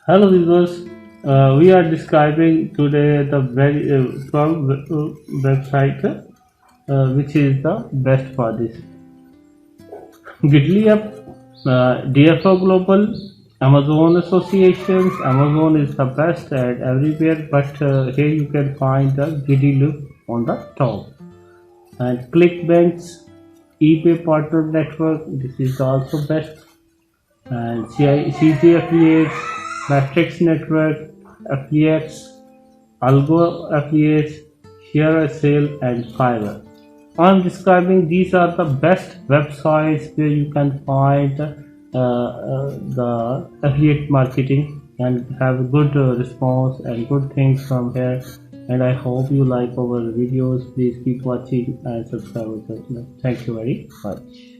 Hello viewers, we are describing today the very website which is the best for this. GitLab, DFO Global, Amazon Associations. Amazon is the best at everywhere, but here you can find the GitLab on the top. And ClickBanks, eBay Partner Network. This is also best. And CG Affiliates, Matrix Network, Affiliates, Algo Affiliates, Share a Sale, and Fiverr. I'm describing these are the best websites where you can find the affiliate marketing and have good response and good things from here. And I hope you like our videos. Please keep watching and subscribe to the channel. Thank you very much.